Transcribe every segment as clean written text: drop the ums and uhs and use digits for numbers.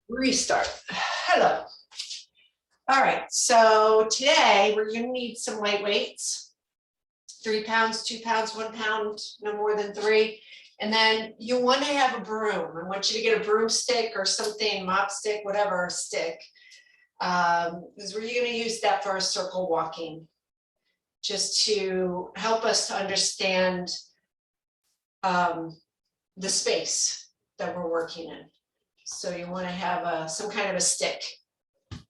Restart. Hello. All right, so today we're going to need some light weights. 3 pounds, 2 pounds, 1 pound, no more than 3. And then you want to have a broom. I want you to get a broomstick or something, mop stick, whatever stick. Because we're going to use that for our circle walking, just to help us to understand the space that we're working in. So you want to have some kind of a stick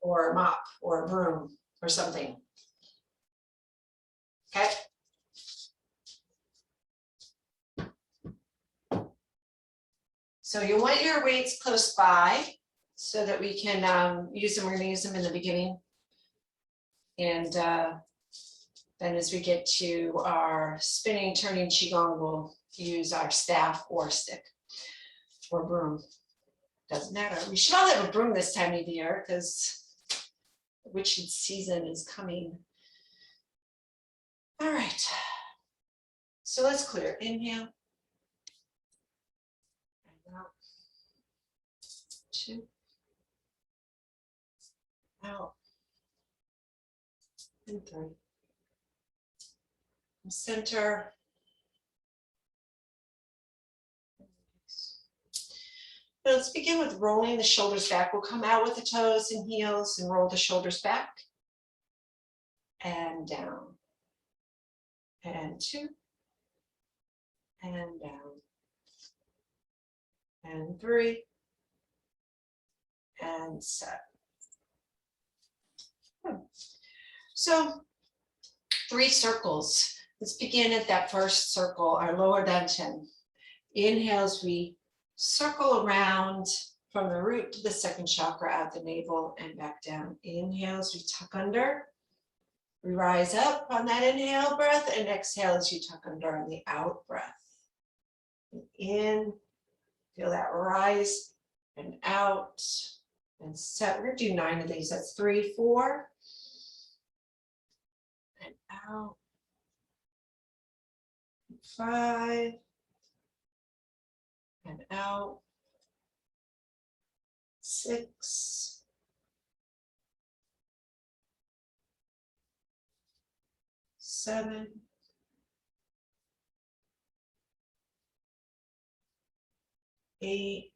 or a mop or a broom or something. Okay. So you want your weights close by so that we can use them. We're going to use them in the beginning. And then as we get to our spinning, turning qigong, we'll use our staff or stick or broom. Doesn't matter. We should all have a broom this time of year because the witching season is coming. All right. So let's clear. Inhale. And out. 2. Out. And 3. And center. So let's begin with rolling the shoulders back. We'll come out with the toes and heels and roll the shoulders back and down and 2 and down and 3 and 7. So 3 circles. Let's begin at that first circle, our lower dantian. Inhale as we circle around from the root to the second chakra at the navel and back down. Inhale as we tuck under. We rise up on that inhale breath and exhale as you tuck under on the out breath. And in, feel that rise and out and set. We're going to do 9 of these. That's 3, 4. And out. 5. And out. 6. 7. 8.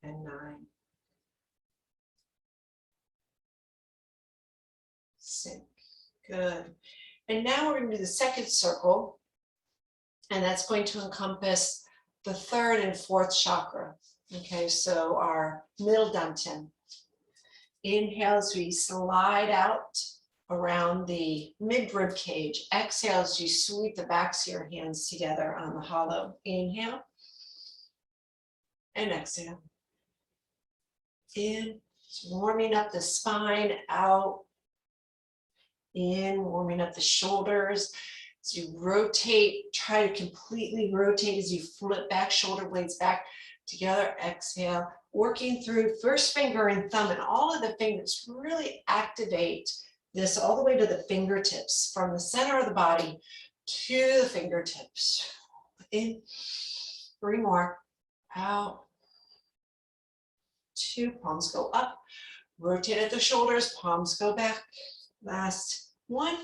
9. Sink. Good. And now we're going to do the second circle, and that's going to encompass the 3rd and 4th chakra. Okay, so our middle dantian. Inhale as we slide out around the mid-rib cage. Exhale as you sweep the backs of your hands together on the hollow. Inhale and exhale. In, warming up the spine, out. In, warming up the shoulders. As you rotate, try to completely rotate as you flip back, shoulder blades back together. Exhale, working through first finger and thumb and all of the fingers. Really activate this all the way to the fingertips, from the center of the body to the fingertips. In, 3 more. Out. 2, palms go up. Rotate at the shoulders, palms go back. Last 1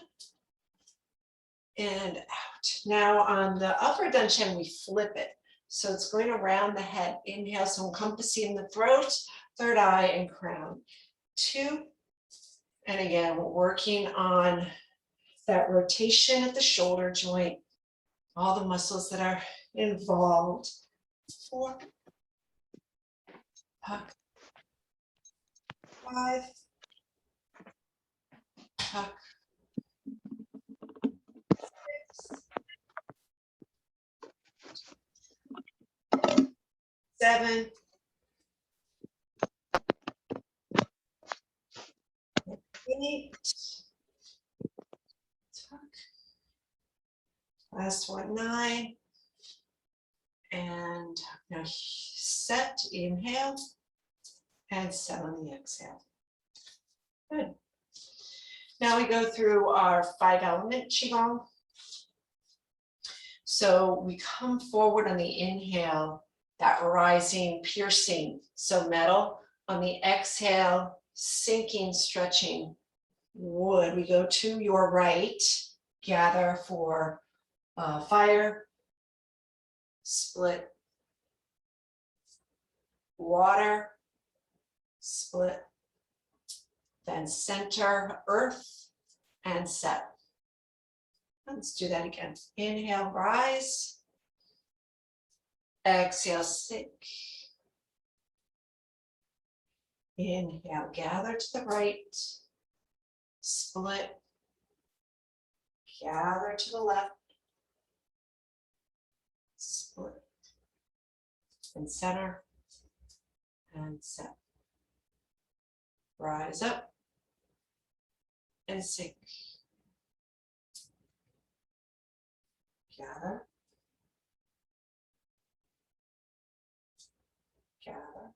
and out. Now on the upper dantian, we flip it. So it's going around the head. Inhale, so encompassing the throat, 3rd eye, and crown. 2. And again, we're working on that rotation at the shoulder joint, all the muscles that are involved. 4. Tuck. 5. Tuck. 6. 7. 8. Tuck. Last one, 9. And now set, inhale, and set on the exhale. Good. Now we go through our 5-element qigong. So we come forward on the inhale, that rising, piercing, so metal. On the exhale, sinking, stretching, wood. We go to your right, gather for fire, split, water, split, then center, earth, and set. Let's do that again. Inhale, rise. Exhale, sink. Inhale, gather to the right. Split. Gather to the left. Split. And center. And set. Rise up. And sink. Gather. Gather.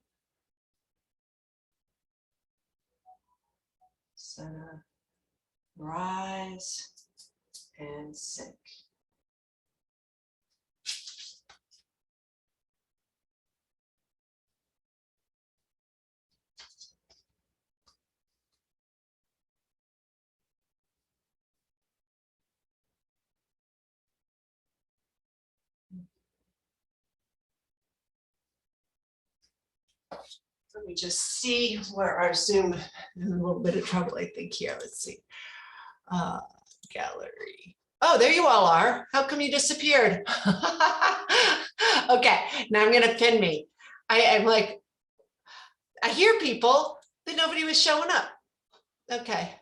Center. Rise. And sink. Let me just see where our Zoom is in a little bit of trouble, I think, here. Let's see. Gallery. Oh, there you all are. How come you disappeared? Okay, now I'm going to pin me. I'm like, I hear people, but nobody was showing up. Okay.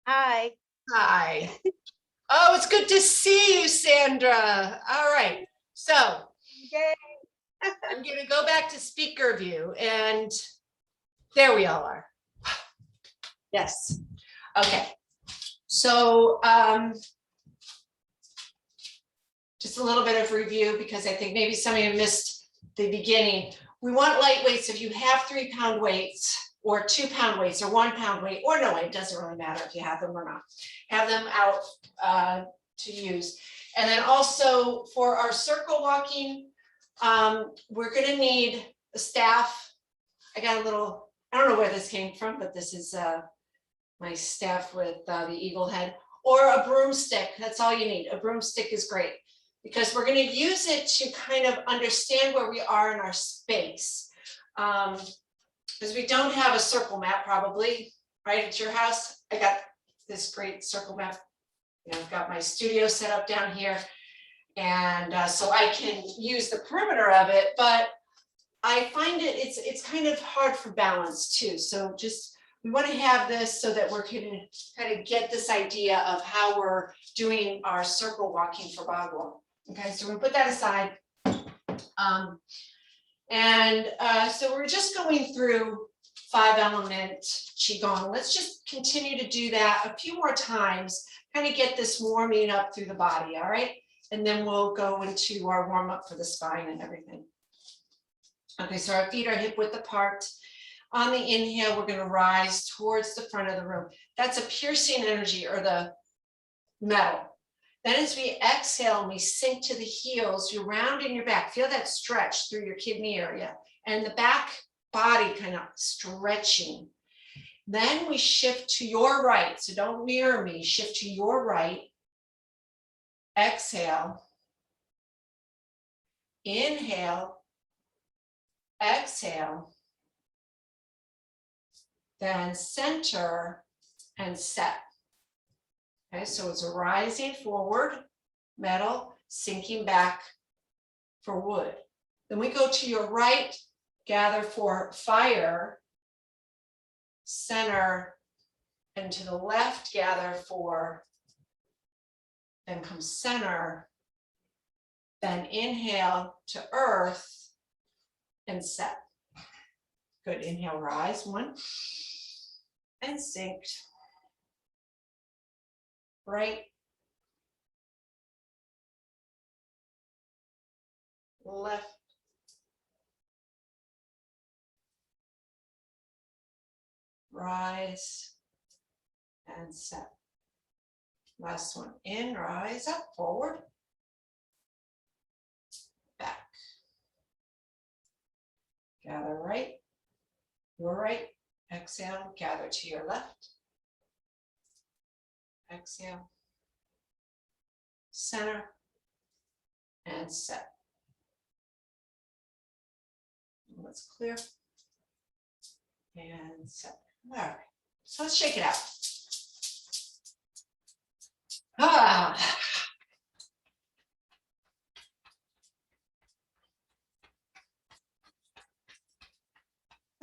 Hi. Hi. Oh, it's good to see you, Sandra. All right. So Yay. I'm going to go back to speaker view, and there we all are. Yes. Okay. So just a little bit of review, because I think maybe some of you missed the beginning. We want light weights. If you have 3-pound weights or 2-pound weights or 1-pound weight or no weight, it doesn't really matter if you have them or not. Have them out to use. And then also for our circle walking, we're going to need a staff. I got a little, I don't know where this came from, but this is my staff with the eagle head, or a broomstick. That's all you need. A broomstick is great, because we're going to use it to kind of understand where we are in our space. Because we don't have a circle map probably, right, at your house. I got this great circle map. You know, I've got my studio set up down here, and so I can use the perimeter of it, but I find it's kind of hard for balance too. So just, we want to have this so that we're going to kind of get this idea of how we're doing our circle walking for Bagua. Okay, so we'll put that aside. So we're just going through 5-element Qigong. Let's just continue to do that a few more times, kind of get this warming up through the body, all right? And then we'll go into our warm up for the spine and everything. Okay, so our feet are hip width apart. On the inhale, we're going to rise towards the front of the room. That's a piercing energy, or the metal. Then as we exhale and we sink to the heels, you're rounding your back. Feel that stretch through your kidney area and the back body kind of stretching. Then we shift to your right. So don't mirror me, shift to your right. Exhale. Inhale. Exhale. Then center and set. Okay, so it's rising forward, metal, sinking back for wood. Then we go to your right, gather for fire, center, and to the left, gather for, then come center, then inhale to earth and set. Good, inhale, rise, 1, and sink. Right, left, rise, and set. Last one, in, rise up, forward, your right. Exhale, gather to your left. Exhale. Center. And set. Let's clear. And set. All right. So let's shake it out. Ah.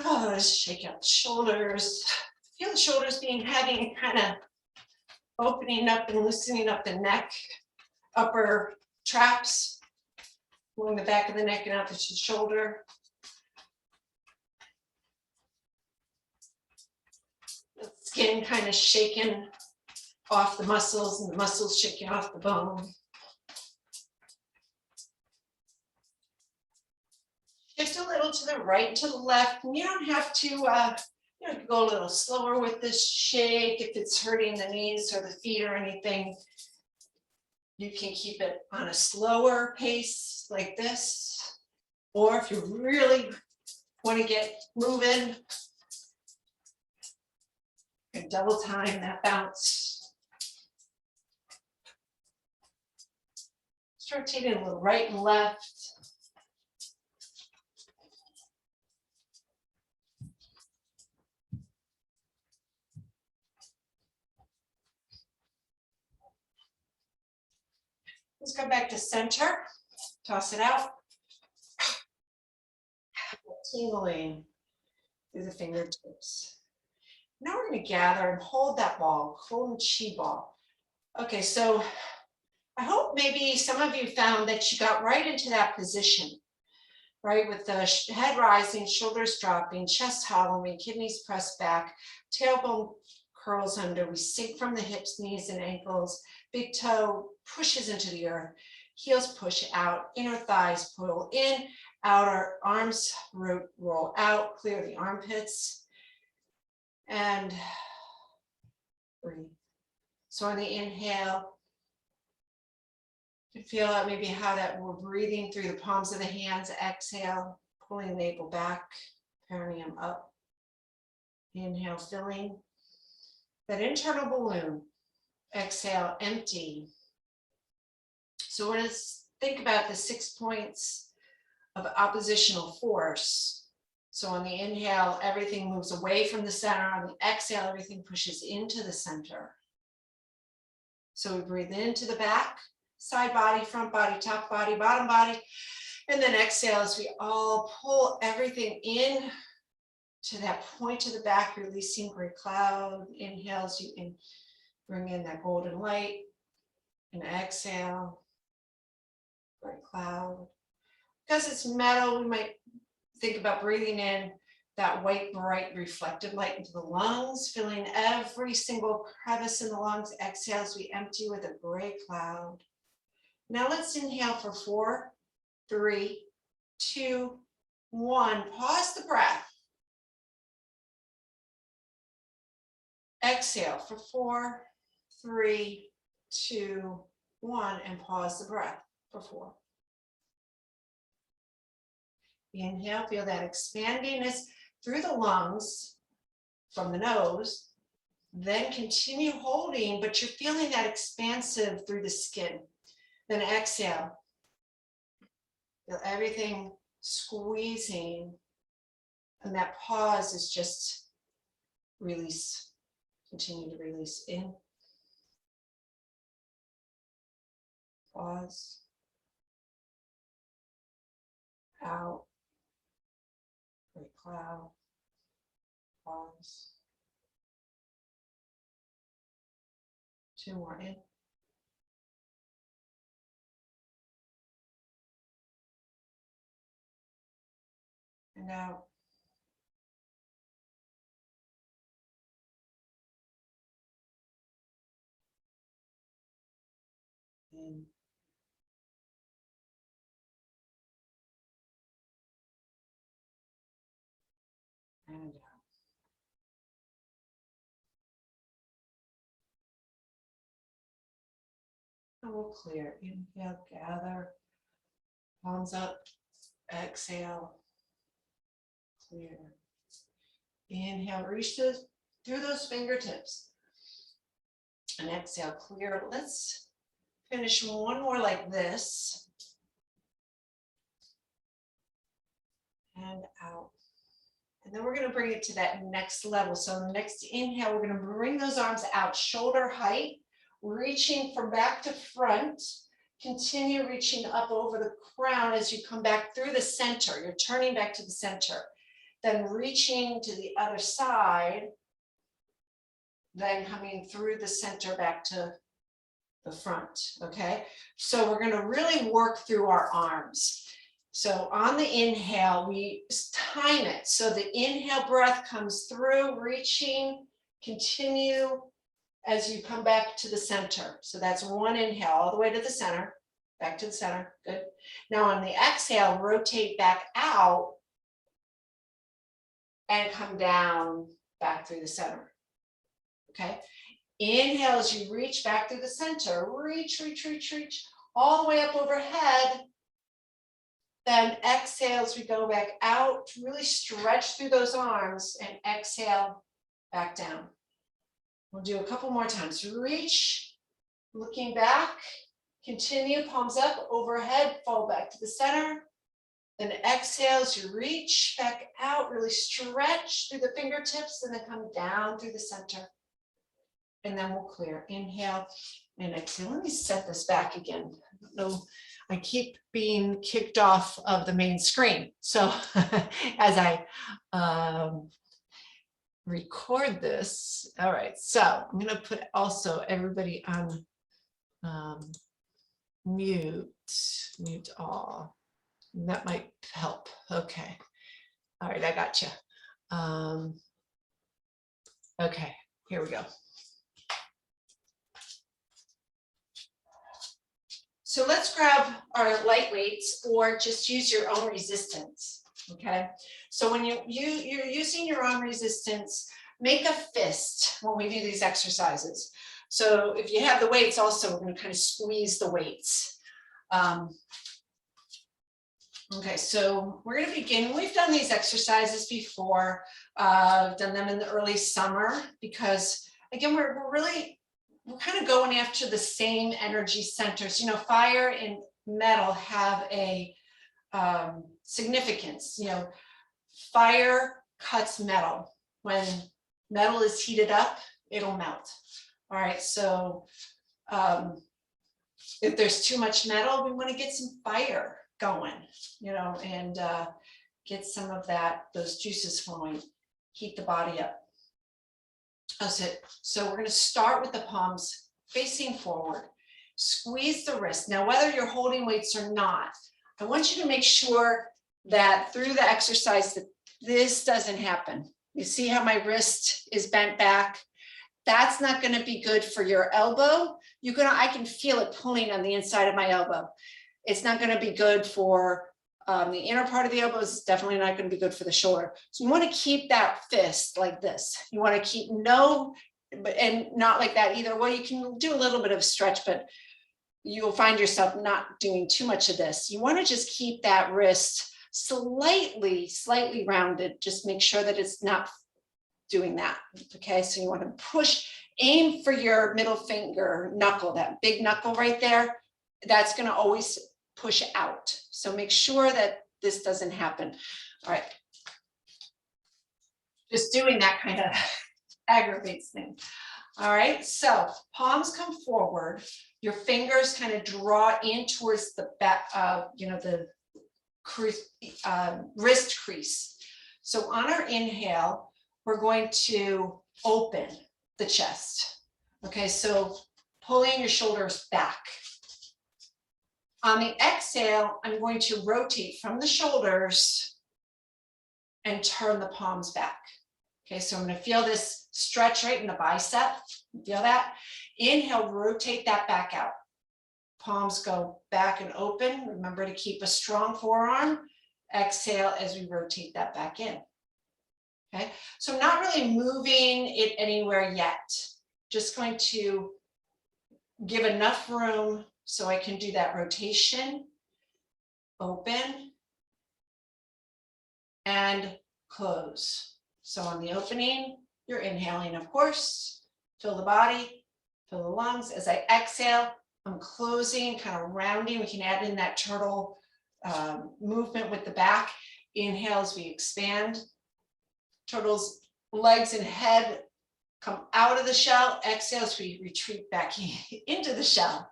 Oh, let's shake out the shoulders. Feel the shoulders being heavy and kind of opening up and loosening up the neck, upper traps, along the back of the neck and out to the shoulder. The skin kind of shaking off the muscles and the muscles shaking off the bone. Shift a little to the right and to the left, and you don't have to go a little slower with this shake if it's hurting the knees or the feet or anything. You can keep it on a slower pace like this, or if you really want to get moving, you can double time that bounce. Just rotating a little right and left. Let's go back to center, toss it out. Tingling through the fingertips. Now we're going to gather and hold that ball, hold the chi ball. Okay, so I hope maybe some of you found that you got right into that position, right? With the head rising, shoulders dropping, chest hollowing, kidneys pressed back, tailbone curls under. We sink from the hips, knees, and ankles. Big toe pushes into the earth. Heels push out. Inner thighs pull in. Outer arms roll out. Clear the armpits. And breathe. So on the inhale, you feel out maybe how that we're breathing through the palms of the hands. Exhale, pulling the navel back, perineum up. Inhale, filling that internal balloon. Exhale, empty. So we're going to think about the 6 points of oppositional force. So on the inhale, everything moves away from the center. On the exhale, everything pushes into the center. So we breathe into the back, side body, front body, top body, bottom body. And then exhale as we all pull everything in to that point to the back, releasing gray cloud. Inhales, you bring in that golden light. And exhale, gray cloud. Because it's metal, we might think about breathing in that white, bright, reflective light into the lungs, filling every single crevice in the lungs. Exhale as we empty with a gray cloud. Now let's inhale for 4, 3, 2, 1. Pause the breath. Exhale for 4, 3, 2, 1, and pause the breath for 4. Inhale, feel that expandingness through the lungs from the nose. Then continue holding, but you're feeling that expansive through the skin. Then exhale. Feel everything squeezing. And that pause is just release. Continue to release in. Pause. Out. Great cloud. Pause. 2 more in. And out. In. And out. And we'll clear. Inhale, gather. Palms up. Exhale. Clear. Inhale, reach through those fingertips. And exhale, clear. Let's finish one more like this. And out. And then we're going to bring it to that next level. So on the next inhale, we're going to bring those arms out, shoulder height, reaching from back to front. Continue reaching up over the crown as you come back through the center. You're turning back to the center. Then reaching to the other side. Then coming through the center back to the front, okay? So we're gonna really work through our arms. So on the inhale, we time it. So the inhale breath comes through, reaching, continue as you come back to the center. So that's one inhale all the way to the center, back to the center, good. Now on the exhale, rotate back out and come down back through the center. Okay, inhale as you reach back through the center, reach, all the way up overhead. Then exhale as we go back out, really stretch through those arms and exhale back down. We'll do a couple more times. Reach, looking back, continue, palms up, overhead, fall back to the center. Then exhale as you reach back out, really stretch through the fingertips and then come down through the center. And then we'll clear. Inhale and exhale. Let me set this back again. I don't know, I keep being kicked off of the main screen. So as I record this, all right. So I'm going to put also everybody on mute all. That might help. Okay. All right, I got you. Okay, here we go. So let's grab our light weights or just use your own resistance, okay? So when you're using your own resistance, make a fist when we do these exercises. So if you have the weights also, we're gonna kind of squeeze the weights. Okay, so we're gonna begin. We've done these exercises before, done them in the early summer because again, we're kind of going after the same energy centers. You know, fire and metal have a significance. You know, fire cuts metal. When metal is heated up, it'll melt. All right, so if there's too much metal, we want to get some fire going, you know, and get some of those juices flowing, heat the body up. That's it. So we're going to start with the palms facing forward. Squeeze the wrist. Now, whether you're holding weights or not, I want you to make sure that through the exercise that this doesn't happen. You see how my wrist is bent back? That's not going to be good for your elbow. I can feel it pulling on the inside of my elbow. It's not going to be good for the inner part of the elbow. Is definitely not going to be good for the shoulder. So you want to keep that fist like this. You want to keep and not like that either. Well, you can do a little bit of stretch, but you'll find yourself not doing too much of this. You want to just keep that wrist slightly rounded. Just make sure that it's not doing that. Okay, so you want to push, aim for your middle finger knuckle, that big knuckle right there. That's going to always push out. So make sure that this doesn't happen. All right. Just doing that kind of aggravates things. All right. So palms come forward. Your fingers kind of draw in towards the back, the wrist crease. So on our inhale, we're going to open the chest. Okay. So pulling your shoulders back. On the exhale, I'm going to rotate from the shoulders and turn the palms back. Okay, so I'm going to feel this stretch right in the bicep. Feel that? Inhale, rotate that back out. Palms go back and open. Remember to keep a strong forearm. Exhale as we rotate that back in. Okay, so I'm not really moving it anywhere yet. Just going to give enough room so I can do that rotation, open, and close. So on the opening, you're inhaling, of course, fill the body, fill the lungs. As I exhale, I'm closing, kind of rounding. We can add in that turtle movement with the back. Inhale as we expand. Turtle's legs and head come out of the shell. Exhale as we retreat back into the shell.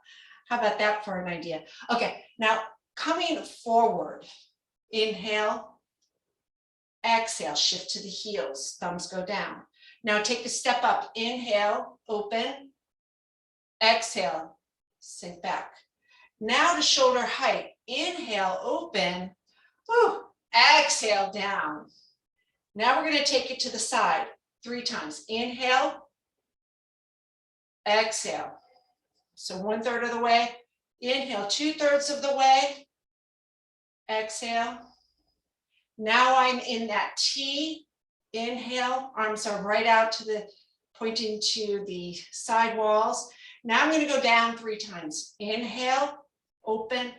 How about that for an idea? Okay, now coming forward, inhale, exhale, shift to the heels, thumbs go down. Now take a step up, inhale, open, exhale, sink back. Now to shoulder height, inhale, open, whew, exhale, down. Now we're going to take it to the side 3 times. Inhale, exhale. So 1/3 of the way. Inhale, 2/3 of the way. Exhale. Now I'm in that T. Inhale, arms are right out to the, pointing to the side walls. Now I'm going to go down 3 times. Inhale, open,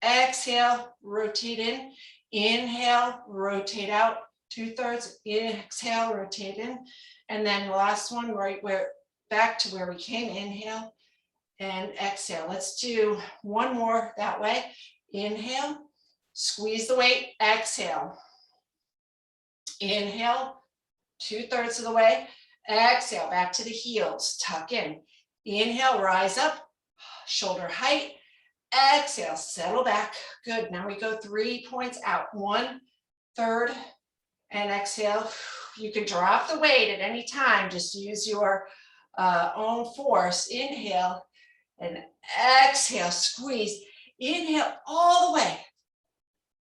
exhale, rotate in. Inhale, rotate out. 2/3, exhale, rotate in. And then the last one, right where, back to where we came. Inhale and exhale. Let's do one more that way. Inhale, squeeze the weight, exhale. Inhale, 2/3 of the way. Exhale, back to the heels, tuck in. Inhale, rise up, shoulder height. Exhale, settle back. Good, now we go 3 points out. 1/3, and exhale. You can drop the weight at any time, just use your own force. Inhale and exhale, squeeze. Inhale all the way.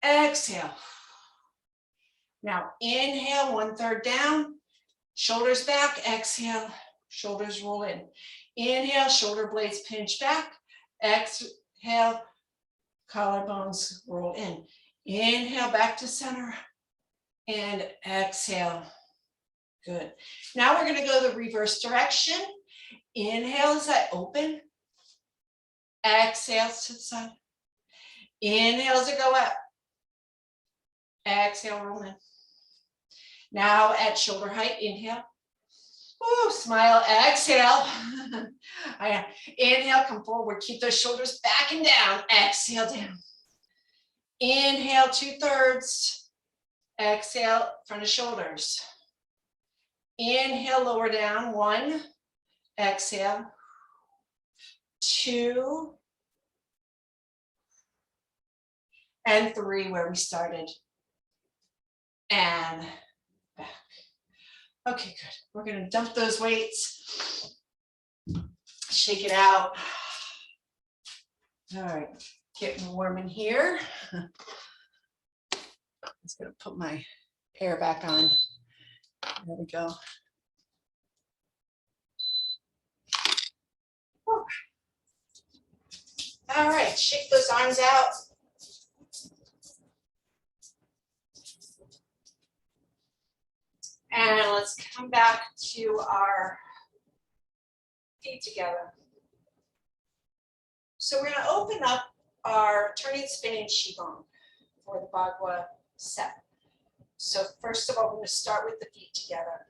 Exhale. Now inhale, 1/3 down, shoulders back, exhale, shoulders roll in. Inhale, shoulder blades pinch back. Exhale, collarbones roll in. Inhale, back to center. And exhale. Good. Now we're going to go the reverse direction. Inhale as I open. Exhale to the side. Inhale as I go up. Exhale, roll in. Now at shoulder height, inhale. Woo, smile, exhale. Inhale, come forward. Keep those shoulders back and down. Exhale, down. Inhale, 2/3. Exhale, front of shoulders. Inhale, lower down, 1. Exhale, 2. And 3, where we started. And back. Okay, good. We're going to dump those weights. Shake it out. All right, getting warm in here. I'm just going to put my air back on. There we go. All right, shake those arms out. And let's come back to our feet together. So we're going to open up our turning, spinning qigong for the Bagua set. So first of all, we're going to start with the feet together.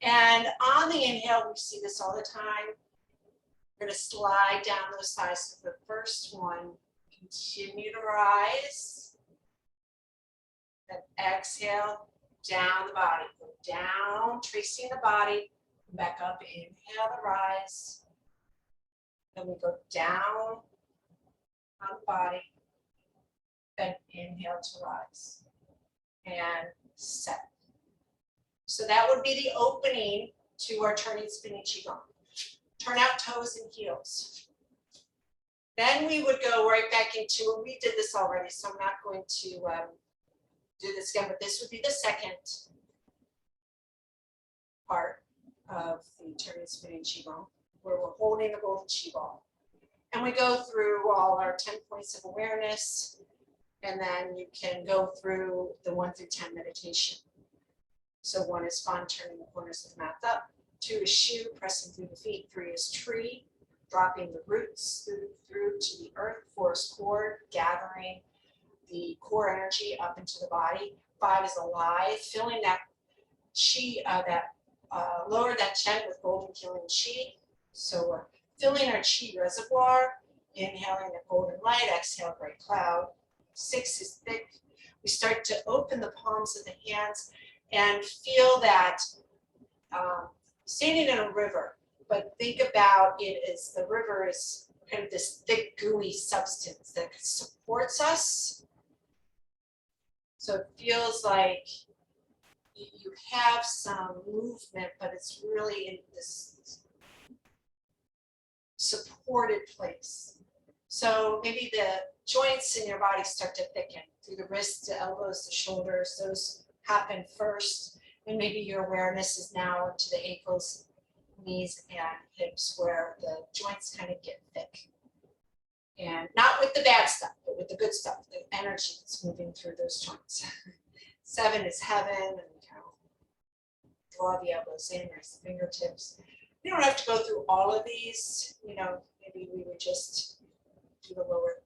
And on the inhale, we see this all the time. We're going to slide down those thighs. So the first one, continue to rise. Then exhale, down the body. Go down, tracing the body. Back up, inhale to rise. Then we go down on the body. Then inhale to rise. And set. So that would be the opening to our turning, spinning qigong. Turn out toes and heels. Then we would go right back into, and we did this already, so I'm not going to do this again, but this would be the second part of the turning, spinning qigong, where we're holding the golden qi ball. And we go through all our 10 points of awareness, and then you can go through the 1 through 10 meditation. So 1 is fun, turning the corners of the mouth up. 2 is shu, pressing through the feet. 3 is tree, dropping the roots through to the earth. 4 is cord, gathering the core energy up into the body. 5 is alive, filling that lower that chen with golden healing chi. So we're filling our chi reservoir, inhaling the golden light, exhale great cloud. 6 is thick. We start to open the palms of the hands and feel that standing in a river, but think about it as the river is kind of this thick, gooey substance that supports us. So it feels like you have some movement, but it's really in this supported place. So maybe the joints in your body start to thicken through the wrists, the elbows, the shoulders. Those happen first. And maybe your awareness is now to the ankles, knees, and hips where the joints kind of get thick. And not with the bad stuff, but with the good stuff, the energy that's moving through those joints. 7 is heaven, and kind of draw the elbows in, raise the fingertips. You don't have to go through all of these, maybe we would just do the lower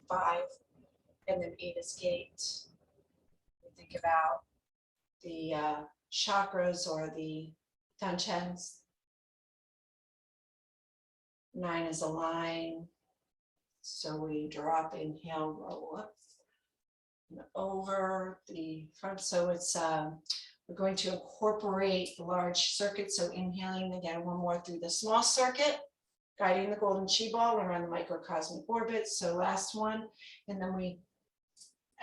5, and then 8 is gate. We think about the chakras or the danchens. 9 is a line. So we drop, inhale, roll up and over the front. So it's we're going to incorporate the large circuit. So inhaling again, one more through the small circuit, guiding the golden chi ball around the microcosmic orbit. So last one, and then we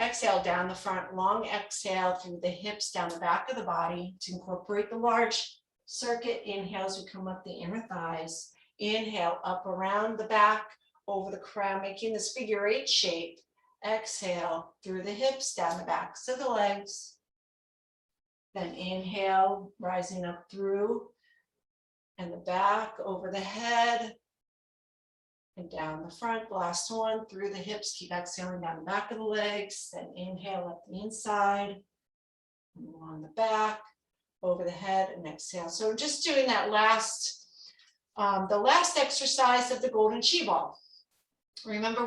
exhale down the front, long exhale through the hips, down the back of the body to incorporate the large circuit. Inhale as we come up the inner thighs. Inhale up around the back, over the crown, making this figure 8 shape. Exhale through the hips, down the backs of the legs. Then inhale, rising up through and the back, over the head, and down the front. Last one, through the hips, keep exhaling down the back of the legs. Then inhale up the inside, on the back, over the head, and exhale. So just doing that the last exercise of the golden chi ball. Remember,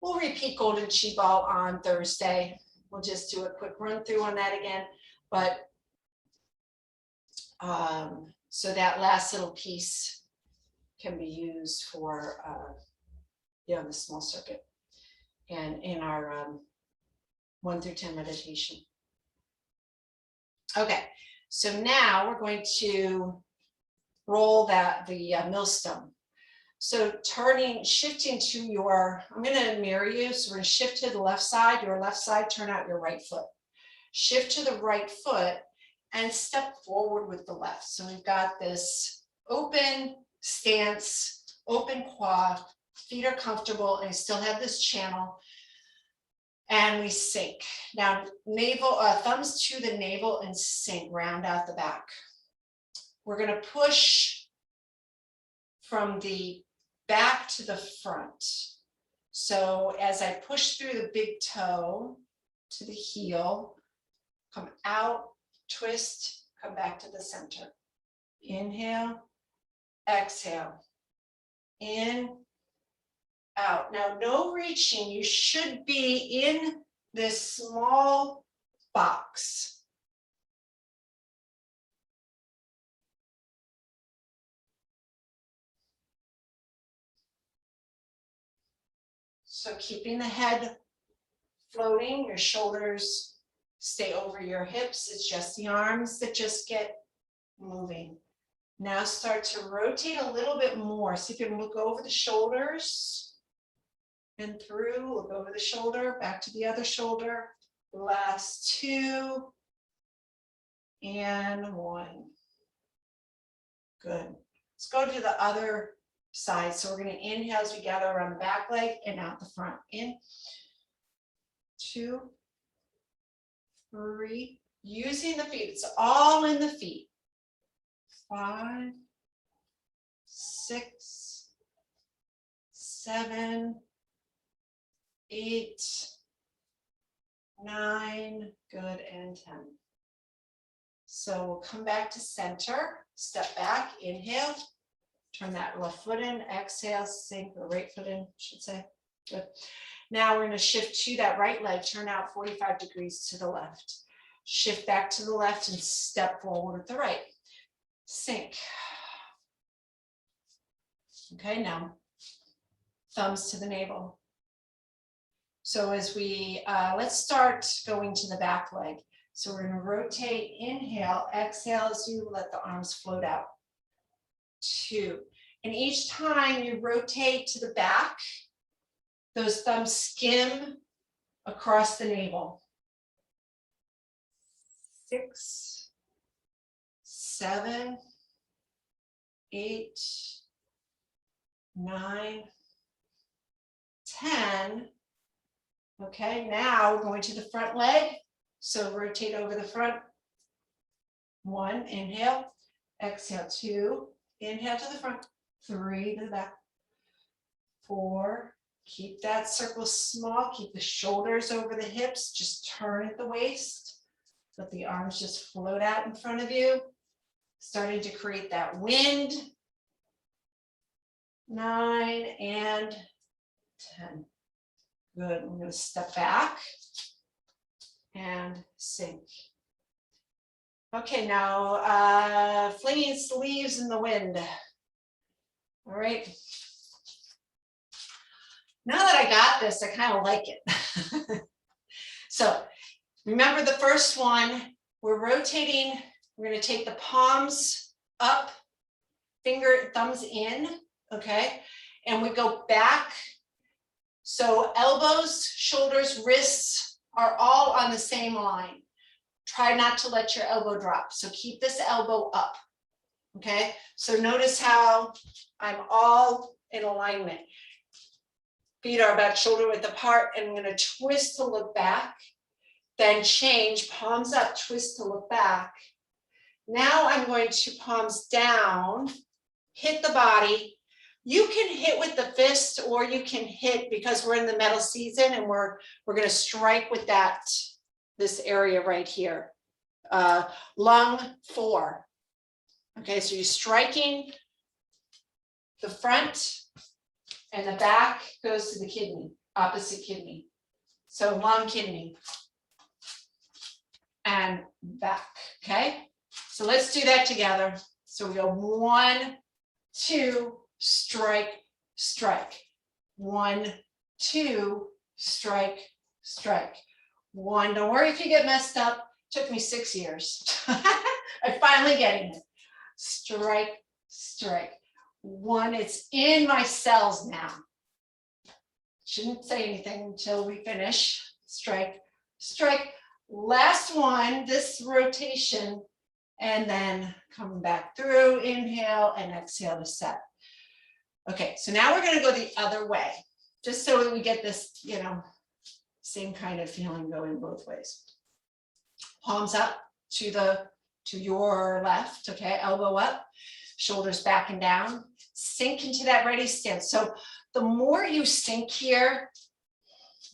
we'll repeat golden chi ball on Thursday. We'll just do a quick run through on that again. But so that last little piece can be used for the small circuit and in our 1 through 10 meditation. Okay, so now we're going to roll the millstone. So shifting to I'm going to mirror you. So we're going to shift to the left side, turn out your right foot. Shift to the right foot and step forward with the left. So we've got this open stance, open quad, feet are comfortable, and I still have this channel. And we sink. Now, thumbs to the navel and sink, round out the back. We're going to push from the back to the front. So as I push through the big toe to the heel, come out, twist, come back to the center. Inhale, exhale, in, out. Now, no reaching. You should be in this small box. So keeping the head floating, your shoulders stay over your hips. It's just the arms that just get moving. Now start to rotate a little bit more. See if you can look over the shoulders and through, look over the shoulder, back to the other shoulder. Last 2 and 1. Good. Let's go to the other side. So we're going to inhale as we gather around the back leg and out the front. In, 2, 3. Using the feet. It's all in the feet. 5, 6, 7, 8, 9. Good, and 10. So we'll come back to center. Step back. Inhale. Turn that left foot in, exhale, sink the right foot in, I should say. Good. Now we're going to shift to that right leg, turn out 45 degrees to the left. shift back to the left and step forward with the right. Sink. Okay, now thumbs to the navel. So as we, let's start going to the back leg. So we're gonna rotate, inhale, exhale as you let the arms float out. 2. And each time you rotate to the back, those thumbs skim across the navel. 6, 7, 8, 9, 10. Okay, now we're going to the front leg. So rotate over the front. 1, inhale, exhale, 2, inhale to the front, 3 to the back, 4, keep that circle small, keep the shoulders over the hips, just turn at the waist, let the arms just float out in front of you, starting to create that wind. 9 and 10. Good, we're gonna step back and sink. Okay, now flinging sleeves in the wind. All right. Now that I got this, I kind of like it. So remember the first one, we're rotating, we're going to take the palms up, thumbs in, okay? And we go back. So elbows, shoulders, wrists are all on the same line. Try not to let your elbow drop. So keep this elbow up, okay? So notice how I'm all in alignment. Feet are about shoulder width apart, and I'm gonna twist to look back, then change, palms up, twist to look back. Now I'm going to palms down, hit the body. You can hit with the fist, or you can hit, because we're in the metal season and we're gonna strike with this area right here. Lung 4. Okay, so you're striking the front and the back goes to the kidney, opposite kidney. So lung, kidney, and back, okay? So let's do that together. So we go 1, 2, strike, strike. 1, 2, strike, strike. 1, don't worry if you get messed up. Took me 6 years. I'm finally getting it. Strike, strike. 1, it's in my cells now. Shouldn't say anything until we finish. Strike, strike. Last one, this rotation, and then coming back through, inhale and exhale to set. Okay, so now we're gonna go the other way, just so that we get this, same kind of feeling going both ways. Palms up to your left, okay, elbow up, shoulders back and down, sink into that ready stance. So the more you sink here,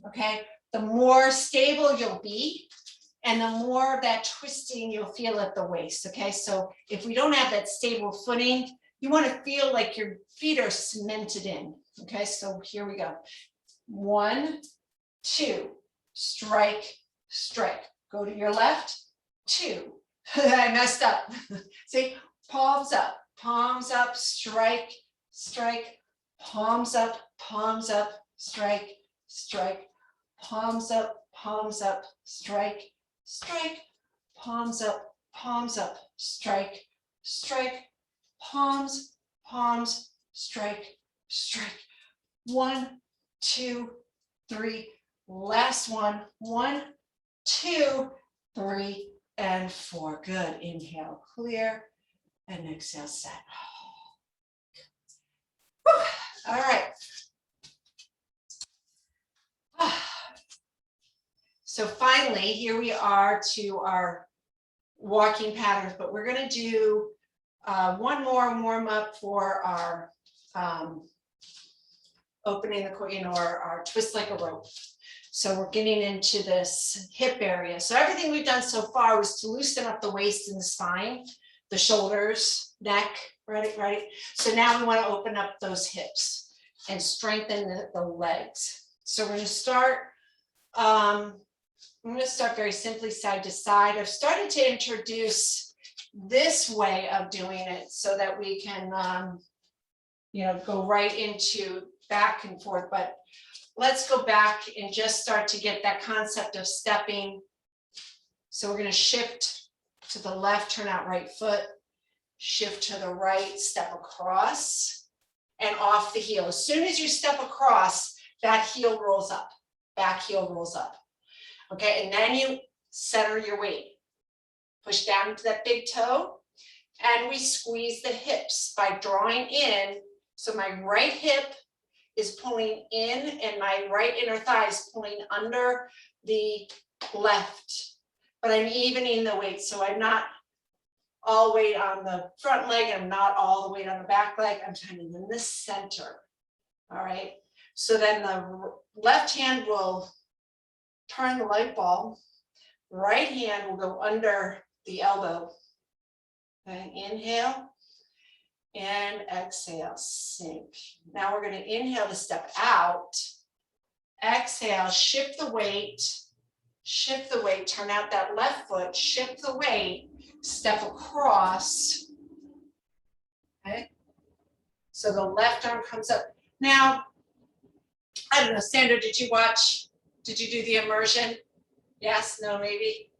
okay, the more stable you'll be, and the more of that twisting you'll feel at the waist, okay? So if we don't have that stable footing, you want to feel like your feet are cemented in, okay? So here we go. 1, 2, strike, strike. Go to your left, 2. I messed up. See, palms up, strike, strike, palms up, strike, strike, palms up, strike, strike, palms up, strike, strike, palms, strike, strike. 1, 2, 3. Last one. 1, 2, 3, and 4. Good. Inhale, clear, and exhale, set. Whew. All right. So finally, here we are to our walking patterns, but we're going to do one more warm up for our opening the, our twist like a rope. So we're getting into this hip area. So everything we've done so far was to loosen up the waist and the spine, the shoulders, neck, right? So now we want to open up those hips and strengthen the legs. So we're going to start I'm going to start very simply side to side. I've started to introduce this way of doing it so that we can, go right into back and forth. But let's go back and just start to get that concept of stepping. So we're going to shift to the left, turn out right foot, shift to the right, step across and off the heel. As soon as you step across, that heel rolls up, back heel rolls up. Okay, and then you center your weight. Push down into that big toe, and we squeeze the hips by drawing in. So my right hip is pulling in, and my right inner thigh is pulling under the left. But I'm evening the weight, so I'm not all weight on the front leg, I'm not all the weight on the back leg, I'm kind of in the center. All right, so then the left hand will turn the light bulb, right hand will go under the elbow. Okay, inhale and exhale, sink. Now we're going to inhale to step out, exhale, shift the weight, turn out that left foot, shift the weight, step across. Okay, so the left arm comes up. Now, I don't know, Sandra, did you do the immersion? Yes, no, maybe?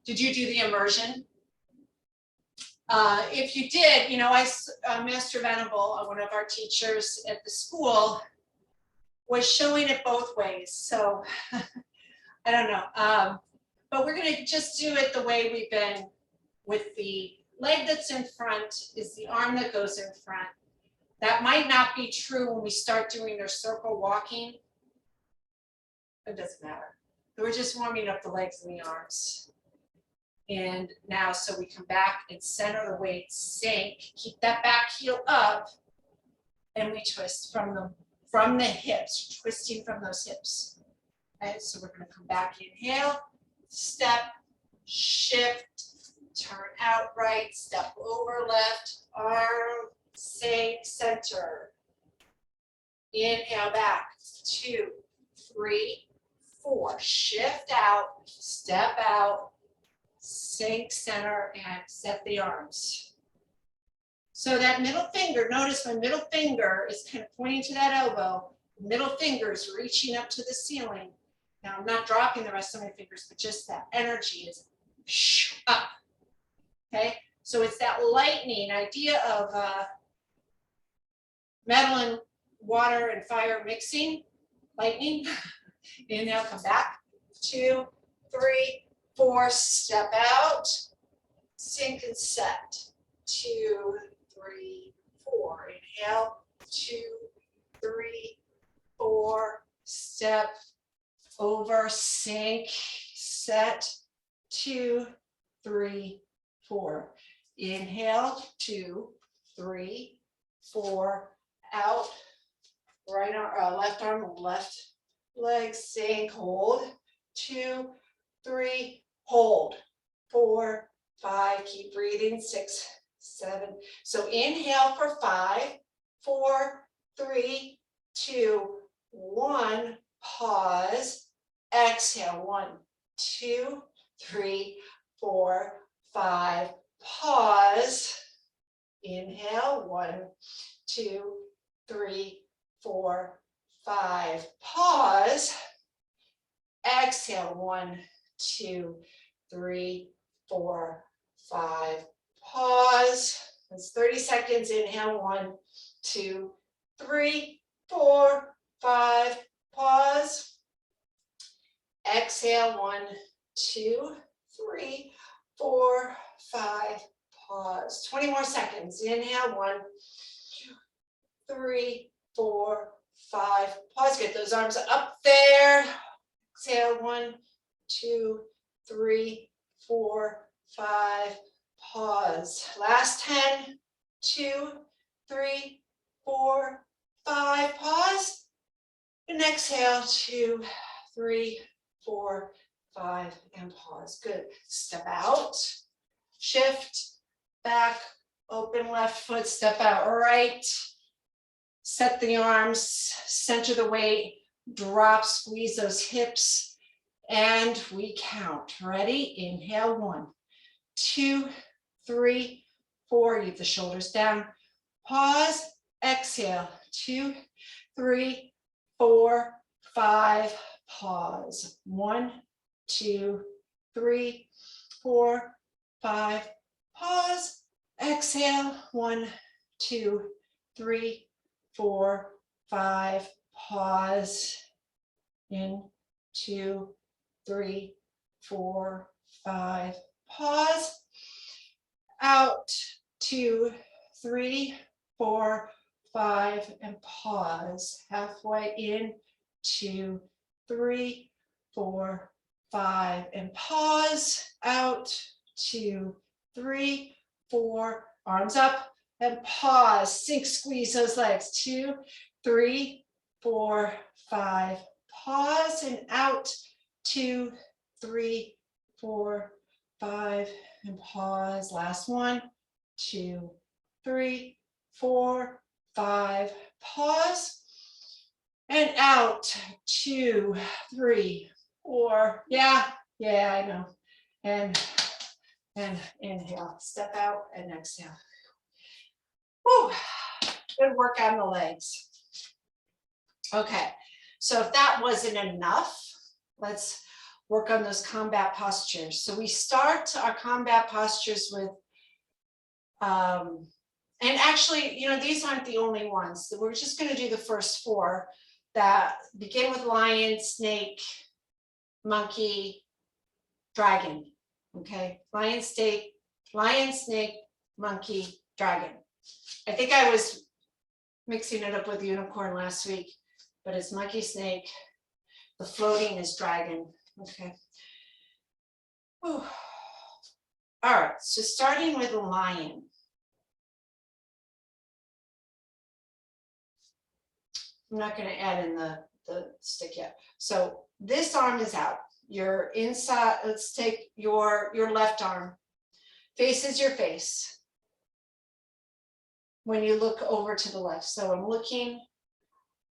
Did you do the immersion? If you did, Master Venable, one of our teachers at the school, was showing it both ways. So I don't know. But we're going to just do it the way we've been, with the leg that's in front is the arm that goes in front. That might not be true when we start doing their circle walking. It doesn't matter. We're just warming up the legs and the arms. And now, so we come back and center the weight, sink, keep that back heel up, and we twist from the hips, twisting from those hips. Okay, so we're going to come back, inhale, step, shift, turn out right, step over left, arm, sink, center. Inhale back, 2, 3, 4, shift out, step out, sink, center, and set the arms. So that middle finger, notice my middle finger is kind of pointing to that elbow, middle finger is reaching up to the ceiling. Now I'm not dropping the rest of my fingers, but just that energy is up. Okay, so it's that lightning idea of metal and water and fire mixing, lightning. Inhale, come back, 2, 3, 4, step out, sink and set, 2, 3, 4, inhale, 2, 3, 4, step over, sink, set, 2, 3, 4, inhale, 2, 3, 4, out, right arm, left arm, left leg, sink, hold, 2, 3, hold, 4, 5, keep breathing, 6, 7. So inhale for 5, 4, 3, 2, 1, pause, exhale, 1, 2, 3, 4, 5, pause, inhale, 1, 2, 3, 4, 5, pause, exhale, 1, 2, 3, 4, 5, pause. That's 30 seconds. Inhale, 1, 2, 3, 4, 5, pause. Exhale, 1, 2, 3, 4, 5, pause. 20 more seconds. Inhale, 1, 2, 3, 4, 5, pause. Get those arms up there. Exhale, 1, 2, 3, 4, 5, pause. Last 10, 2, 3, 4, 5, pause. And exhale, 2, 3, 4, 5, and pause. Good. Step out, shift, back, open left foot, step out right. Set the arms, center the weight, drop, squeeze those hips, and we count. Ready? Inhale, 1, 2, 3, 4. Keep the shoulders down. Pause, exhale, 2, 3, 4, 5. Pause. 1, 2, 3, 4, 5. Pause. Exhale. 1, 2, 3, 4, 5. Pause. In, 2, 3, 4, 5. Pause. Out. 2, 3, 4, 5, and pause. Halfway in. 2, 3, 4, 5, and pause. Out. 2, 3, 4. Arms up and pause. Sink, squeeze those legs. 2, 3, 4, 5. Pause and out. 2, 3, 4, 5, and pause. Last one. 2, 3, 4, 5. Pause and out. 2, 3, 4. Yeah, I know. And inhale. Step out and exhale. Whew. Good work on the legs. Okay, so if that wasn't enough, let's work on those combat postures. So we start our combat postures with, and actually, you know, these aren't the only ones. We're just going to do the first 4 that begin with lion, snake, monkey, dragon. Okay, lion, snake, monkey, dragon. I think I was mixing it up with unicorn last week, but it's monkey, snake. The floating is dragon. Okay. Whew. All right, so starting with lion. I'm not going to add in the stick yet. So this arm is out. You're inside. Let's take your left arm. Faces your face when you look over to the left. So I'm looking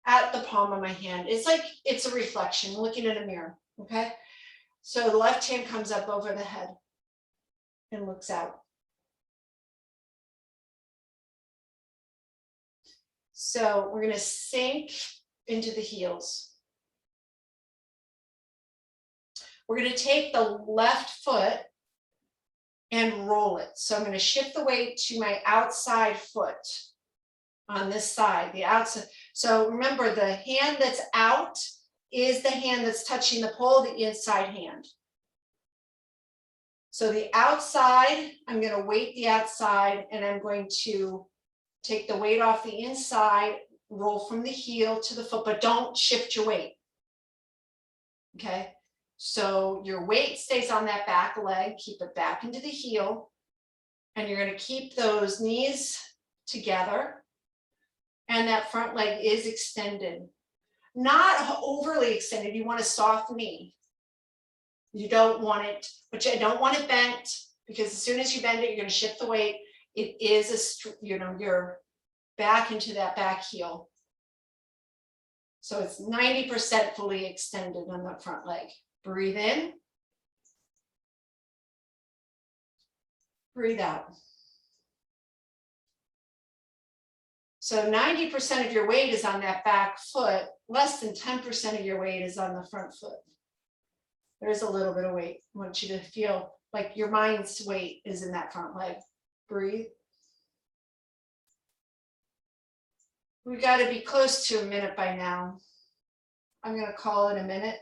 at the palm of my hand. It's like it's a reflection, looking at a mirror. Okay. So the left hand comes up over the head and looks out. So we're going to sink into the heels. We're going to take the left foot and roll it. So I'm going to shift the weight to my outside foot on this side, the outside. So remember, the hand that's out is the hand that's touching the pole, the inside hand. So the outside, I'm going to weight the outside, and I'm going to take the weight off the inside, roll from the heel to the foot, but don't shift your weight. Okay, so your weight stays on that back leg, keep it back into the heel, and you're going to keep those knees together, and that front leg is extended. Not overly extended, you want a soft knee. You don't want it, but you don't want it bent, because as soon as you bend it, you're going to shift the weight. It is you're back into that back heel. So it's 90% fully extended on the front leg. Breathe in. Breathe out. So 90% of your weight is on that back foot. Less than 10% of your weight is on the front foot. There is a little bit of weight. I want you to feel like your mind's weight is in that front leg. Breathe. We've got to be close to a minute by now. I'm going to call it a minute.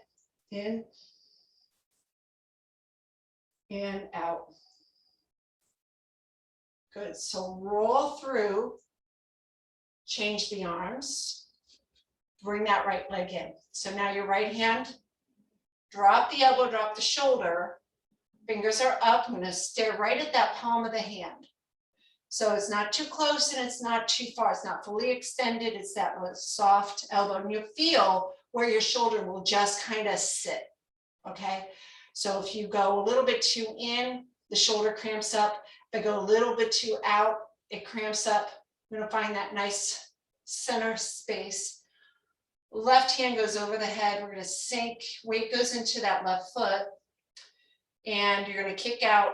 In and out. Good. So roll through. Change the arms. Bring that right leg in. So now your right hand, drop the elbow, drop the shoulder. Fingers are up. I'm going to stare right at that palm of the hand. So it's not too close and it's not too far. It's not fully extended. It's that soft elbow. And you feel where your shoulder will just kind of sit. Okay. So if you go a little bit too in, the shoulder cramps up. If I go a little bit too out, it cramps up. I'm going to find that nice center space. Left hand goes over the head. We're gonna sink, weight goes into that left foot. And you're gonna kick out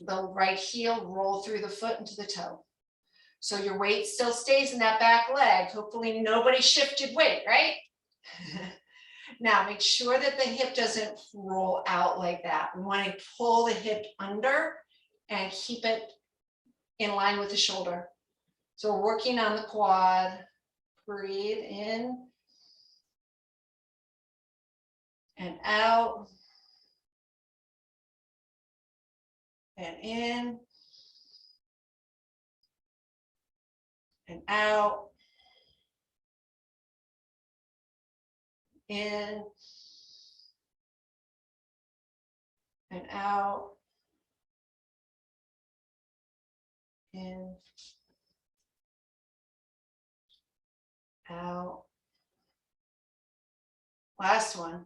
the right heel, roll through the foot into the toe. So your weight still stays in that back leg. Hopefully nobody shifted weight, right? Now make sure that the hip doesn't roll out like that. We want to pull the hip under and keep it in line with the shoulder. So we're working on the quad. Breathe in and out and in and out, in and out, in, out. Last one.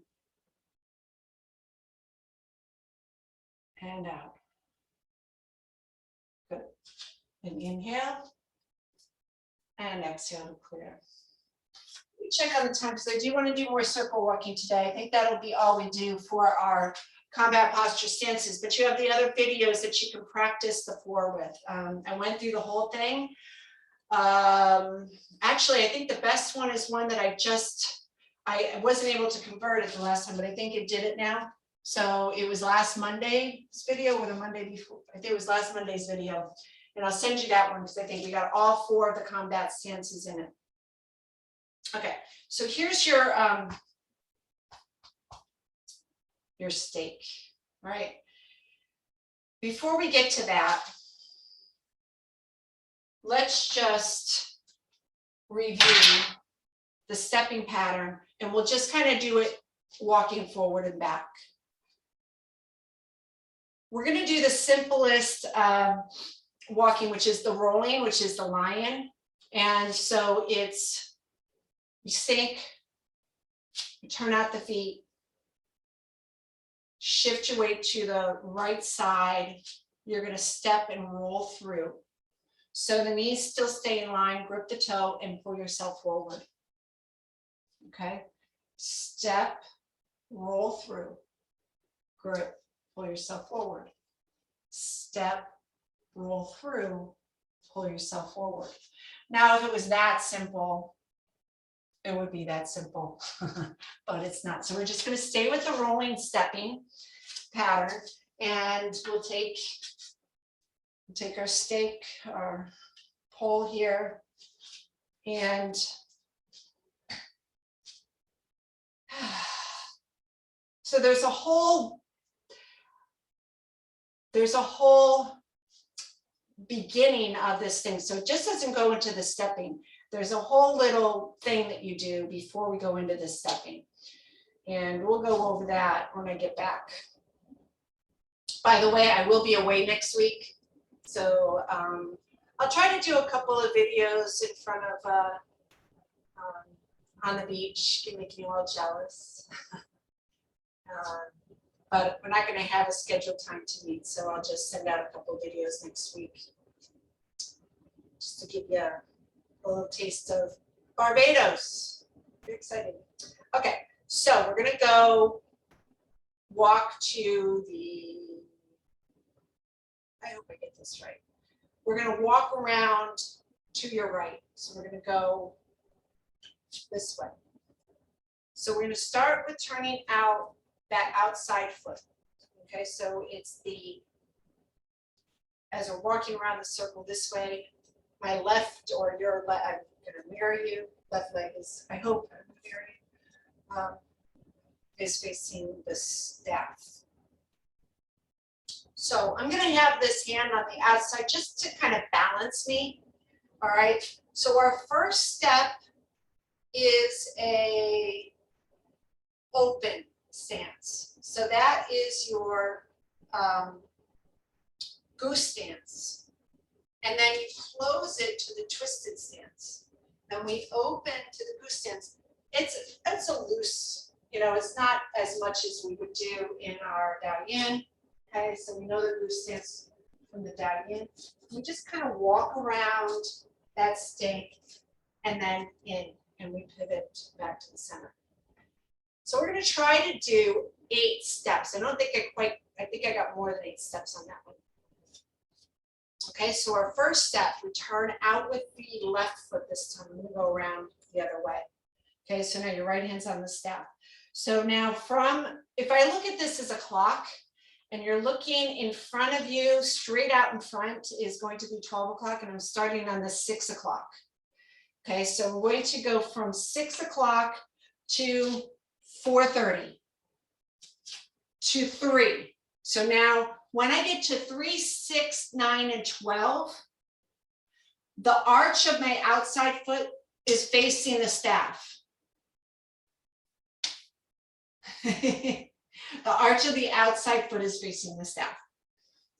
And out. Good. And inhale. And exhale to clear. We check on the time because I do want to do more circle walking today. I think that'll be all we do for our combat posture stances, but you have the other videos that you can practice the floor with. I went through the whole thing. Actually, I think the best one is one that I wasn't able to convert it the last time, but I think it did it now. So it was last Monday's video or the Monday before. I think it was last Monday's video. And I'll send you that one because I think we got all 4 of the combat stances in it. Okay, so here's your stake, all right? Before we get to that, let's just review the stepping pattern, and we'll just kind of do it walking forward and back. We're going to do the simplest walking, which is the rolling, which is the lion. And so it's, you sink, you turn out the feet, shift your weight to the right side. You're going to step and roll through. So the knees still stay in line, grip the toe and pull yourself forward. Okay, step, roll through, grip, pull yourself forward. Step, roll through, pull yourself forward. Now, if it was that simple, it would be that simple, but it's not. So we're just going to stay with the rolling stepping pattern, and we'll take our stake, our pole here, and so there's a whole beginning of this thing. So it just doesn't go into the stepping. There's a whole little thing that you do before we go into the stepping. And we'll go over that when I get back. By the way, I will be away next week. So I'll try to do a couple of videos in front of, on the beach, making you all jealous. But we're not going to have a scheduled time to meet, so I'll just send out a couple of videos next week, just to give you a little taste of Barbados. Very exciting. Okay, so we're going to go walk to the, I hope I get this right. We're going to walk around to your right. So we're going to go this way. So we're going to start with turning out that outside foot. Okay, so it's the, as we're walking around the circle this way, my left or your left, I'm going to mirror you, left leg is, I hope I'm mirroring, is facing the staff. So I'm going to have this hand on the outside just to kind of balance me. All right, so our first step is a open stance. So that is your goose stance. And then you close it to the twisted stance. Then we open to the goose stance. It's a loose, you know, it's not as much as we would do in our Dao Yin. Okay, so we know the goose stance from the Dao Yin. We just kind of walk around that stake and then in. and we pivot back to the center. So we're going to try to do 8 steps. I don't think I think I got more than 8 steps on that one. Okay, so our first step, we turn out with the left foot this time. I'm going to go around the other way. Okay, so now your right hand's on the staff. So now if I look at this as a clock, and you're looking in front of you, straight out in front is going to be 12 o'clock, and I'm starting on the 6 o'clock. Okay, so we're going to go from 6 o'clock to 4:30 to 3. So now when I get to 3, 6, 9, and 12, the arch of my outside foot is facing the staff. The arch of the outside foot is facing the staff.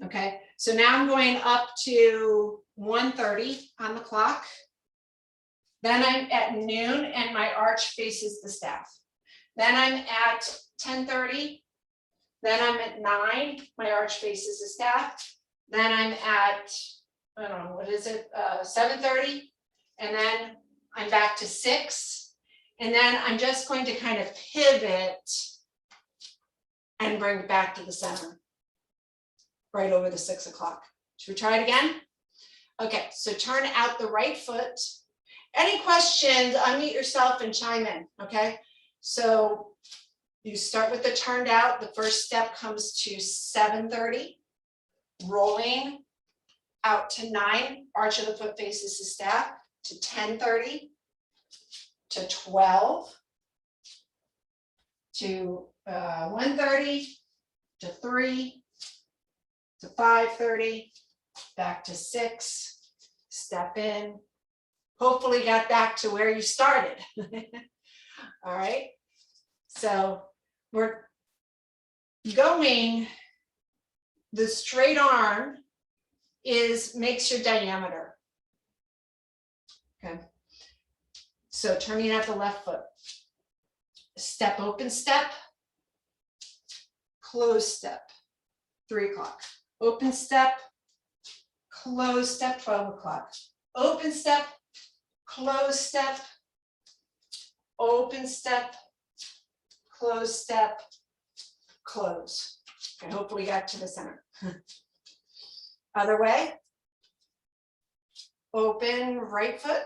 Okay, so now I'm going up to 1:30 on the clock. Then I'm at noon and my arch faces the staff. Then I'm at 10:30. Then I'm at 9, my arch faces the staff. Then I'm at, I don't know, what is it, 7:30. And then I'm back to 6. And then I'm just going to kind of pivot and bring it back to the center, right over the 6 o'clock. Should we try it again? Okay, so turn out the right foot. Any questions, unmute yourself and chime in, okay? So you start with the turned out. The first step comes to 7:30, rolling out to 9, arch of the foot faces the staff, to 10:30, to 12, to 1:30, to 3, to 5:30, back to 6, step in. Hopefully got back to where you started. All right, so we're going, the straight arm makes your diameter. Okay, so turning out the left foot, step, open step, close step, 3 o'clock, open step, close step, 12 o'clock, open step, close step, open step, close step, close. Okay, hopefully got to the center. Other way, open right foot,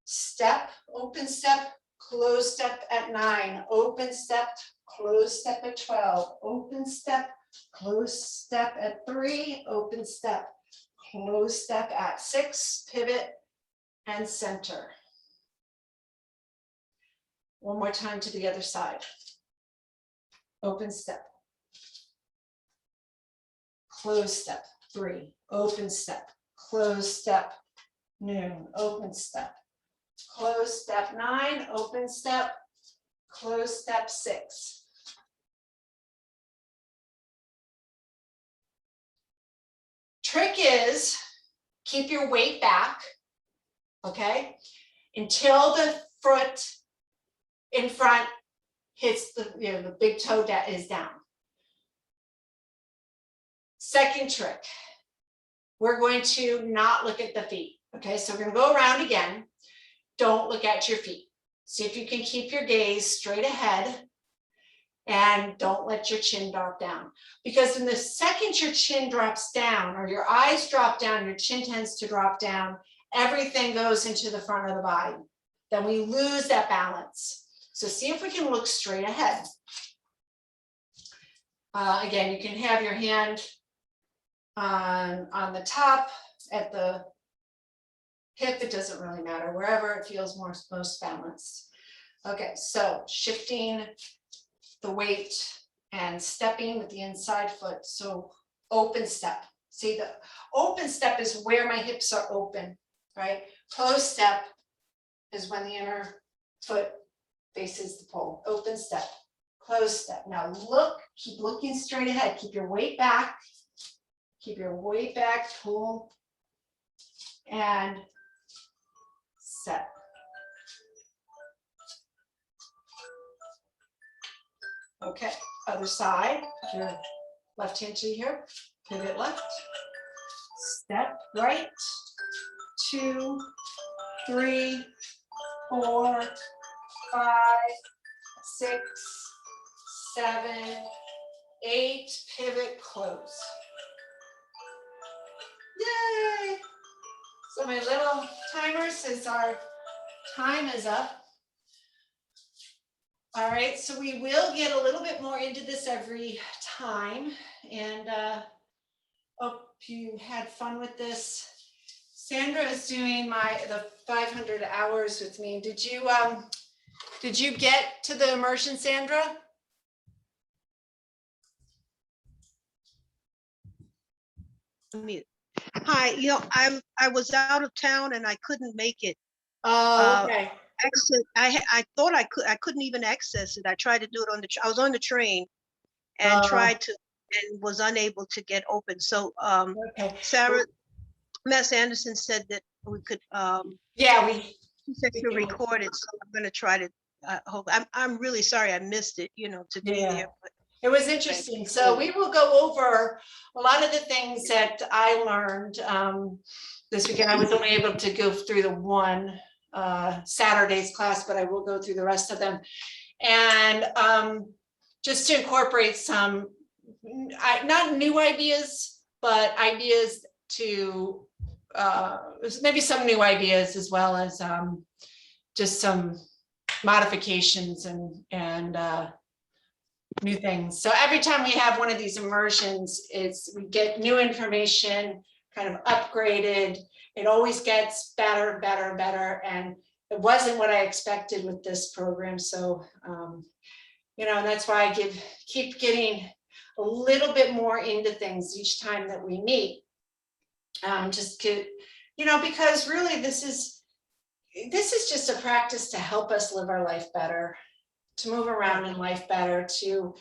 step, open step, close step at 9, open step, close step at 12, open step, close step at 3, open step, close step at 6, pivot and center. One more time to the other side. Open step, close step, 3, open step, close step, noon, open step, close step 9, open step, close step 6. Trick is keep your weight back, okay, until the foot in front hits the big toe that is down. Second trick, we're going to not look at the feet. Okay, so we're going to go around again. Don't look at your feet. See if you can keep your gaze straight ahead and don't let your chin drop down. Because in the second your chin drops down or your eyes drop down, your chin tends to drop down, everything goes into the front of the body. Then we lose that balance. So see if we can look straight ahead. Again, you can have your hand on the top at the hip, it doesn't really matter, wherever it feels most balanced. Okay, so shifting the weight and stepping with the inside foot. So open step. See, the open step is where my hips are open, right? Closed step is when the inner foot faces the pole. Open step, closed step. Now look, keep looking straight ahead. Keep your weight back. Keep your weight back, pull, and set. Okay, other side, your left hand to here, pivot left, step right, 2, 3, 4, 5, 6, 7, 8, pivot, close. Yay! So my little timer says our time is up. All right, so we will get a little bit more into this every time, and hope you had fun with this. Sandra is doing the 500 hours with me. Did you get to the immersion, Sandra? Hi, I was out of town and I couldn't make it. Oh, okay. I thought I couldn't even access it. I tried to do it I was on the train and tried to and was unable to get open. So Okay. Sarah Mess Anderson said that we could Yeah, she said to record it, so I'm gonna try to hope. I'm really sorry I missed it, to be there. But it was interesting. So we will go over a lot of the things that I learned this weekend. I was only able to go through the one Saturday's class, but I will go through the rest of them. And just to incorporate some, not new ideas, but ideas to maybe some new ideas, as well as just some modifications and new things. So every time we have one of these immersions, we get new information, kind of upgraded. It always gets better, better, better. And it wasn't what I expected with this program. So, that's why I keep getting a little bit more into things each time that we meet. Because really this is just a practice to help us live our life better, to move around in life better, to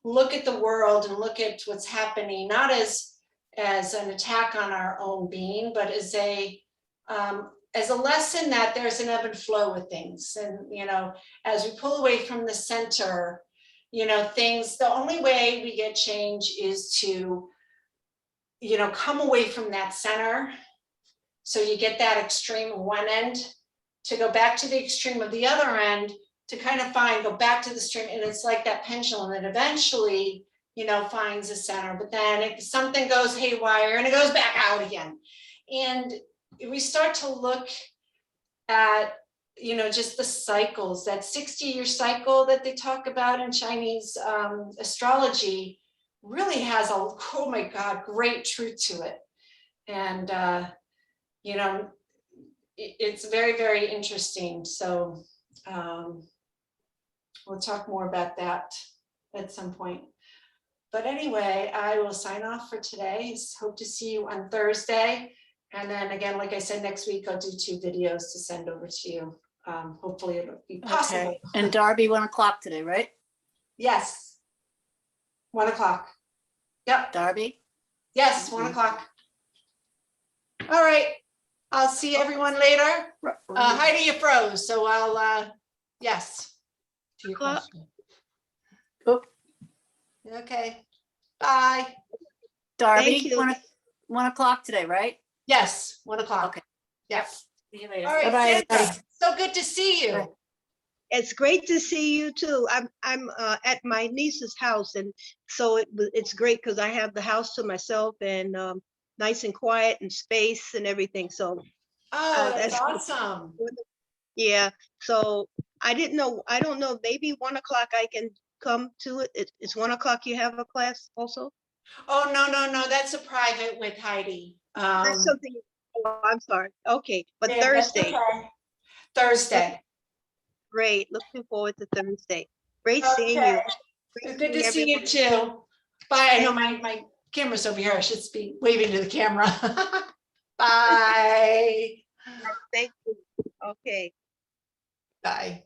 look at the world and look at what's happening, not as an attack on our own being, but as a lesson that there's an ebb and flow with things. And, as we pull away from the center, the only way we get change is to, come away from that center. So you get that extreme of one end, to go back to the extreme of the other end, to kind of go back to the stream. And it's like that pendulum that eventually, finds a center, but then something goes haywire and it goes back out again. And we start to look at, just the cycles, that 60-year cycle that they talk about in Chinese astrology really has oh my God, great truth to it. And, it's very, very interesting. So we'll talk more about that at some point. But anyway, I will sign off for today. Hope to see you on Thursday. And then again, like I said, next week I'll do 2 videos to send over to you. Hopefully it'll be possible. Okay. And Darby, 1 o'clock today, right? Yes. 1 o'clock. Yep. Darby? Yes, 1 o'clock. All right. I'll see everyone later. Heidi, you froze, so I'll, yes. To your question. Oh, Okay. Bye. Darby, you. 1 o'clock today, right? Yes, 1 o'clock. Okay. Yes. See you later. All right, Bye-bye, Sandra, everybody. so good to see you. Bye. It's great to see you too. I'm at my niece's house, and so it's great because I have the house to myself and nice and quiet and space and everything. So Oh, that's that's awesome. yeah. So I don't know. Maybe 1 o'clock I can come to it. It's 1 o'clock. You have a class also? Oh, no, that's a private with Heidi. That's something. Oh, I'm sorry. Okay, but Yeah, that's Thursday. okay. Thursday. Great. Looking forward to Thursday. Great seeing you. It's good to see you too. Bye. I know my camera's over here. I should be waving to the camera. Bye. Thank you. Okay. Bye.